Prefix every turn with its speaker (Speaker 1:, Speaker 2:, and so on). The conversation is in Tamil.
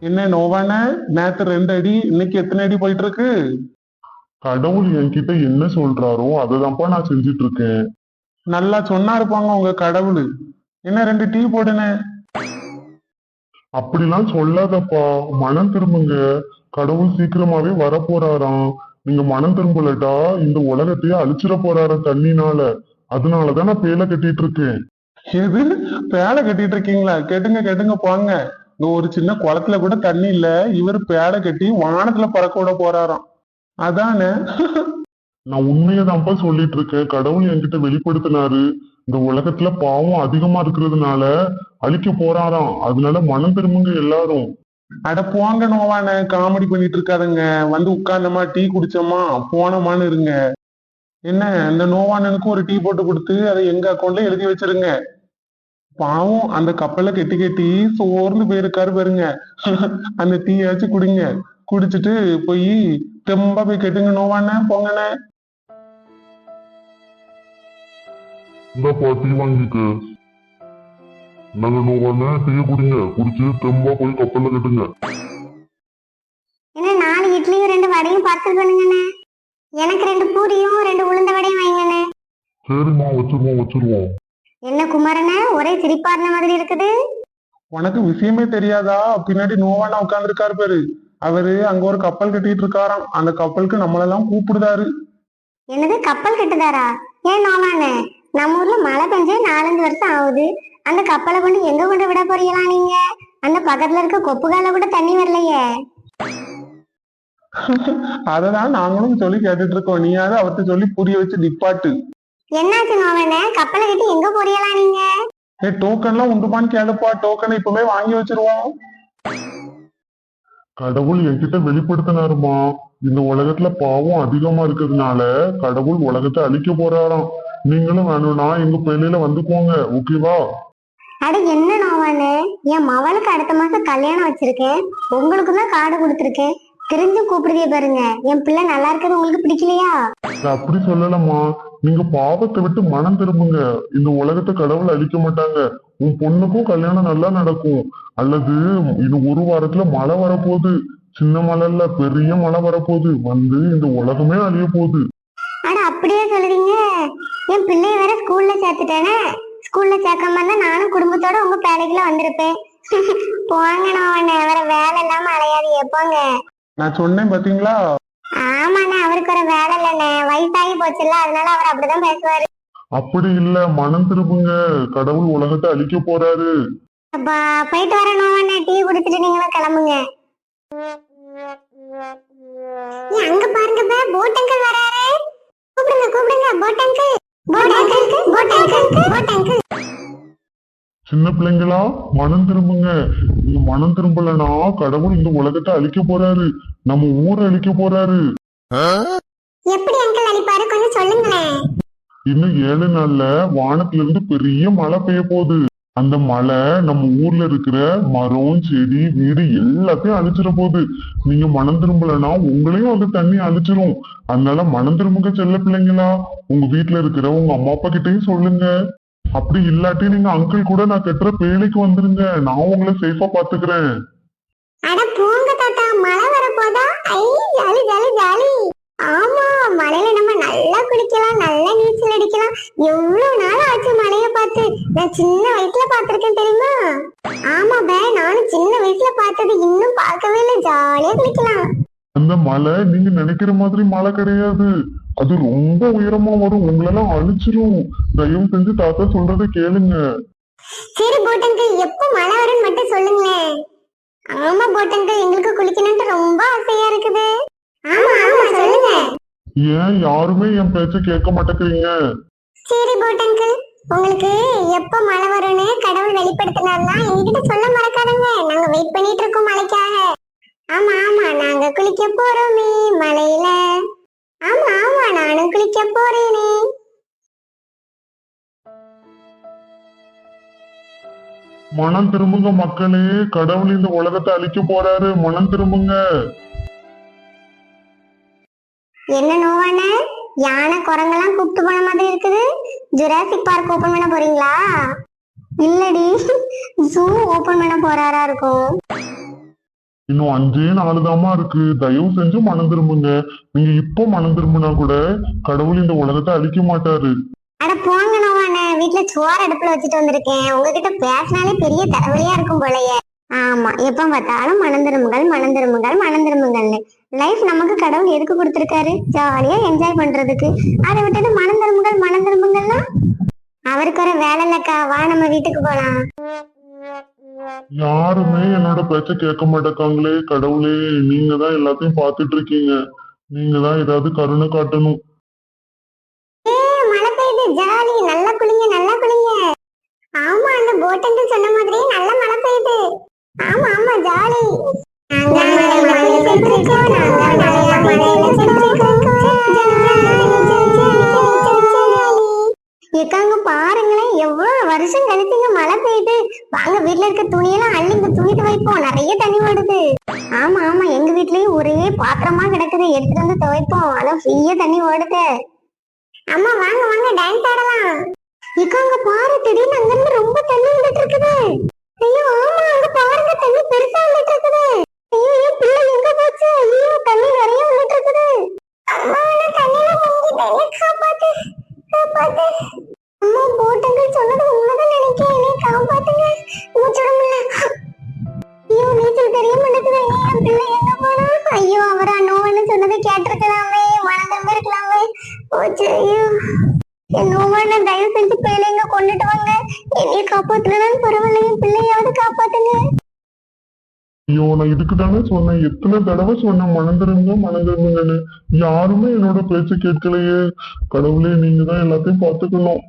Speaker 1: என்ன நோவான? நேத்து 2 அடி, இன்னைக்கு எத்தனை அடி போயிட்டு இருக்கு?
Speaker 2: கடவுள் என்கிட்ட என்ன சொல்றாரோ அததான்ப்பா நான் செஞ்சுட்டு இருக்கேன்.
Speaker 1: நல்லா சொன்னா இருப்பாங்க உங்க கடவுள். என்ன 2 டீ போடுனே?
Speaker 2: அப்படிலாம் சொல்லாதப்பா. மனம் திரும்புங்க. கடவுள் சீக்கிரமாவே வரப்போறாராம். நீங்க மனம் திரும்பலட்டா இந்த உலகத்தையே அழிச்சிட போறாராம் தண்ணினால. அதனாலதான் நான் பேலை கட்டிட்டு இருக்கேன்.
Speaker 1: எது? பேலை கட்டிட்டு இருக்கீங்களா? கெட்டுங்க கெட்டுங்க போங்க. இங்க ஒரு சின்ன குளத்துல கூட தண்ணி இல்ல, இவர் பேலை கட்டி வானத்துல பறக்க விட போறாராம். அதானே?
Speaker 2: நான் உண்மையதான்ப்பா சொல்லிட்டு இருக்கேன். கடவுள் என்கிட்ட வெளிப்படுத்தினாரு. இந்த உலகத்துல பாவம் அதிகமா இருக்கிறதுனால அழிக்க போறாராம். அதனால மனம் திரும்புங்க எல்லாரும்.
Speaker 1: அட போங்க நோவான, காமெடி பண்ணிட்டு இருக்காதுங்க. வந்து உட்கார்ந்தமா டீ குடிச்சோமா போனோமான்னு இருங்க. என்ன, இந்த நோவானனுக்கு ஒரு டீ போட்டு கொடுத்து அதை எங்க அக்கௌண்ட்ல எழுதி வச்சிருங்க. பாவம் அந்த கப்பல்ல கெட்டி கெட்டி சோர்ந்து போயிருக்காரு பாருங்க. அந்த டீயாச்சும் குடிங்க. குடிச்சிட்டு போய் தெம்பா போய் கெட்டுங்க நோவான, போங்கண்ணே.
Speaker 2: இந்தாப்பா டீ வாங்கிக்க. நாங்க நோவான டீ குடிங்க. குடிச்சு தெம்பா போய் கப்பல்ல கட்டுங்க.
Speaker 3: என்ன 4 இட்லியும் 2 வடையும் பார்சல் பண்ணுங்கண்ணே. எனக்கு 2 பூரியும் 2 உளுந்த வடையும் வைங்கண்ணே.
Speaker 2: சரிம்மா, வச்சிருவோம்.
Speaker 3: என்ன குமாரண்ணே, ஒரே சிரிப்பா இருந்த மாதிரி இருக்குது.
Speaker 1: உனக்கு விஷயமே தெரியாதா? பின்னாடி நோவானா உட்கார்ந்துருக்காரு பாரு. அவரு அங்க ஒரு கப்பல் கட்டிட்டு இருக்காராம். அந்த கப்பலுக்கு நம்மளெல்லாம் கூப்பிடுதாரு.
Speaker 3: என்னது, கப்பல் கட்டுதாரா? ஏன் நோவானே, நம்ம ஊர்ல மழை பெஞ்சே 4-5 வருஷம் ஆகுது. அந்த கப்பலை கொண்டு எங்க கொண்டு விட போறீங்களா நீங்க? அந்த பக்கத்துல இருக்க கொப்புகால கூட தண்ணி வரலையே.
Speaker 1: அததான் நாங்களும் சொல்லி கேட்டுட்டு இருக்கோம். நீயாவது அவர்கிட்ட சொல்லி புரிய வச்சு நிப்பாட்டு.
Speaker 3: என்னாச்சு நோவானே, கப்பலை கட்டி எங்க போறீங்களா நீங்க?
Speaker 1: டோக்கன்லாம் உண்டுமான்னு கேளுப்பா. டோக்கனை இப்பவே வாங்கி வச்சிருவோம்.
Speaker 2: கடவுள் என்கிட்ட வெளிப்படுத்தினாருமா. இந்த உலகத்துல பாவம் அதிகமா இருக்கிறதுனால கடவுள் உலகத்தை அழிக்க போறாராம். நீங்களும் வேணும்னா எங்க பேலையில வந்துக்கோங்க, ஓகேவா?
Speaker 3: அட என்ன நோவானே, என் மவளுக்கு அடுத்த மாசம் கல்யாணம் வச்சிருக்கேன். உங்களுக்கு தான் கார்டு கொடுத்துருக்கேன். தெரிஞ்சும் கூப்பிடுதே பாருங்க. என் பிள்ளை நல்லா இருக்கிறது உங்களுக்கு பிடிக்கலையா?
Speaker 2: நான் அப்படி சொல்லலம்மா. நீங்க பாவத்தை விட்டு மனம் திரும்புங்க. இந்த உலகத்தை கடவுள் அழிக்க மாட்டாங்க. உன் பொண்ணுக்கும் கல்யாணம் நல்லா நடக்கும். அல்லது இது 1 வாரத்துல மழை வரப்போகுது. சின்ன மழை இல்ல, பெரிய மழை வரப்போகுது. வந்து இந்த உலகமே அழிய போகுது.
Speaker 3: அட அப்படியே சொல்றீங்க. என் பிள்ளைய வேற ஸ்கூல்ல சேர்த்துட்டேனே. ஸ்கூல்ல சேர்க்காம இருந்தா நானும் குடும்பத்தோட உங்க பேலைக்குள்ள வந்திருப்பேன். போங்க நோவானே, வேற வேலை இல்லாம அலையாதீங்க, போங்க.
Speaker 1: நான் சொன்னேன் பாத்தீங்களா?
Speaker 3: ஆமாண்ணே, அவருக்கு ஒரு வேலை இல்லைண்ணே. வயசாகி போச்சுல்ல, அதனால அவர் அப்படிதான் பேசுவாரு.
Speaker 2: அப்படி இல்ல, மனம் திரும்புங்க. கடவுள் உலகத்தை அழிக்க போறாரு.
Speaker 3: அப்பா போயிட்டு வரேன் நோவானே. டீ குடிச்சிட்டு நீங்களும் கிளம்புங்க. அங்க பாருங்க, போட் அங்கிள் வராரு. கூப்பிடுங்க போட் அங்கிள். Boat uncle.
Speaker 2: சின்ன பிள்ளைங்களா, மனம் திரும்புங்க. நீங்க மனம் திரும்பலனா கடவுள் இந்த உலகத்தை அழிக்க போறாரு. நம்ம ஊரை அழிக்க போறாரு.
Speaker 3: எப்படி அங்கிள் அழிப்பாரு, கொஞ்சம் சொல்லுங்களேன்.
Speaker 2: இன்னும் 7 நாள்ல வானத்துல இருந்து பெரிய மழை பெய்ய போகுது. அந்த மழை நம்ம ஊர்ல இருக்கிற மரம், செடி, வீடு எல்லாத்தையும் அழிச்சிட போகுது. நீங்க மனம் திரும்பலனா உங்களையும் அந்த தண்ணி அழிச்சிரும். அதனால மனம் திரும்புங்க செல்ல பிள்ளைங்களா. உங்க வீட்டுல இருக்கிற உங்க அம்மா அப்பா கிட்டயும் சொல்லுங்க. அப்படி இல்லாட்டி நீங்க அங்கிள் கூட நான் கட்டுற பேலைக்கு வந்துருங்க. நான் உங்களை சேஃபா பாத்துக்கிறேன்.
Speaker 3: அட போங்க தாத்தா, மழை வரப்போதா? ஐ ஜாலி ஜாலி ஜாலி. ஆமா, மழையில நம்ம நல்லா குளிக்கலாம், நல்லா நீச்சல் அடிக்கலாம். எவ்வளவு நாள் ஆச்சு மழைய பார்த்து. நான் சின்ன வயசுல பாத்திருக்கேன் தெரியுமா? ஆமா பே, நானும் சின்ன வயசுல பார்த்தது. இன்னும் பார்க்கவே இல்லை. ஜாலியா குளிக்கலாம்.
Speaker 2: அந்த மலை நீங்க நினைக்கிற மாதிரி மழை கிடையாது. அது ரொம்ப உயரமா வரும். உங்களெல்லாம் அழிச்சிரும். தயவு செஞ்சு தாத்தா சொல்றதை கேளுங்க.
Speaker 3: சரி போட்டங்கள், எப்போ மழை வரும்னு மட்டும் சொல்லுங்களேன். ஆமா போட்டங்கள், எங்களுக்கு குளிக்கணும்னு ரொம்ப ஆசையா இருக்குது. ஆமா ஆமா சொல்லுங்க.
Speaker 2: ஏன் யாருமே என் பேச்ச கேட்க மாட்டேங்கிறீங்க?
Speaker 3: சரி போட்டங்கள், உங்களுக்கு எப்போ மழை வரும்னு கடவுள் வெளிப்படுத்தினார்னா என்கிட்ட சொல்ல மறக்காதங்க. நாங்க வெயிட் பண்ணிட்டு இருக்கோம் மழைக்காக. ஆமா ஆமா, நாங்க குளிக்க போறோமே மழையில. ஆமா ஆமா, நானும் குளிக்க போறேனே.
Speaker 2: மனம் திரும்புங்க மக்களே. கடவுள் இந்த உலகத்தை அழிக்க போறாரு. மனம் திரும்புங்க.
Speaker 3: என்ன நோவான, யானை குரங்கெல்லாம் கூப்பிட்டு போன மாதிரி இருக்குது. ஜுராசிக் பார்க் ஓபன் பண்ண போறீங்களா? இல்லடி, ஜூ ஓபன் பண்ண போறாரா இருக்கும்.
Speaker 2: இன்னும் 5 நாள் இருக்கு. தயவு செஞ்சு மனம் திரும்புங்க. நீங்க இப்போ மனம் திரும்பினா கூட கடவுள் இந்த உலகத்தை அழிக்க மாட்டாரு.
Speaker 3: அட போங்க நோவான, வீட்டுல சோறு அடுப்புல வச்சுட்டு வந்திருக்கேன். உங்ககிட்ட பேசினாலே பெரிய தலைவலியா இருக்கும் போலயே. ஆமா, எப்ப பார்த்தாலும் மனம் திரும்புங்கள் மனம் திரும்புங்கள் மனம் திரும்புங்கள்னு. லைஃப் நமக்கு கடவுள் எதுக்கு கொடுத்திருக்காரு? ஜாலியா என்ஜாய் பண்றதுக்கு. அதை விட்டுட்டு மனம் திரும்புங்கள்னா அவருக்கு ஒரு வேலை இல்லக்கா. வா நம்ம வீட்டுக்கு போலாம்.
Speaker 2: யாருமே என்னோட பேச்ச கேட்க மாட்டேக்காங்களே. கடவுளே, நீங்க தான் எல்லாத்தையும் பார்த்துட்டு இருக்கீங்க. நீங்க தான் ஏதாவது கருணை காட்டணும்.
Speaker 3: மழை பெய்யுது, ஜாலி. நல்லா குளிங்க நல்லா குளிங்க. ஆமா, அந்த போட்டங்க சொன்ன மாதிரியே நல்ல மழை பெய்யுது. ஆமா ஆமா, ஜாலி. எக்காங்க பாருங்களேன், எவ்வளவு வருஷம் கழிச்சுங்க மழை பெய்யுது. வாங்க வீட்டுல இருக்க துணியெல்லாம் அள்ளி இங்க துணிட்டு வைப்போம். நிறைய தண்ணி ஓடுது. ஆமா ஆமா, எங்க வீட்லயும் ஒரே பாத்திரமா கிடக்குது. எடுத்துட்டு வந்து துவைப்போம். அதான் ஃப்ரீயா தண்ணி ஓடுது. அம்மா வாங்க வாங்க, டான்ஸ் ஆடலாம். இக்காங்க பாரு, திடீர்னு அங்க இருந்து ரொம்ப தண்ணி வந்துட்டு இருக்குது. ஐயோ ஆமா, அங்க பாருங்க, தண்ணி பெருசா வந்துட்டு இருக்குது. ஐயோ என் பிள்ளை எங்க போச்சு? ஐயோ தண்ணி நிறைய வந்துட்டு இருக்குது. அம்மா நான் தண்ணியில முங்கிட்டேன், காப்பாத்து காப்பாத்து. அம்மா போட்டங்க சொன்னது உண்மைதான் நினைக்கிறேன், என்னை காப்பாத்துங்க. மூச்சுட முடியல. ஐயோ நீச்சல் தெரிய மாட்டேங்குது. என் பிள்ளை எங்க போனா? ஐயோ அவரா நோன்னு சொன்னதை கேட்டிருக்கலாமே, மனதில் இருக்கலாமே. போச்சு. ஐயோ என் நோவான, தயவு செஞ்சு பிள்ளைங்க கொண்டுட்டு வாங்க. என்னைய காப்பாத்துலன்னு பரவாயில்ல, என் பிள்ளையாவது காப்பாத்துங்க.
Speaker 2: ஐயோ, நான் இதுக்கு தானே சொன்னேன். எத்தனை தடவை சொன்னேன் மனம் திரும்புங்கன்னு. யாருமே என்னோட பேச்ச கேட்கலையே. கடவுளே, நீங்க தான் எல்லாத்தையும் பார்த்துக்கணும்.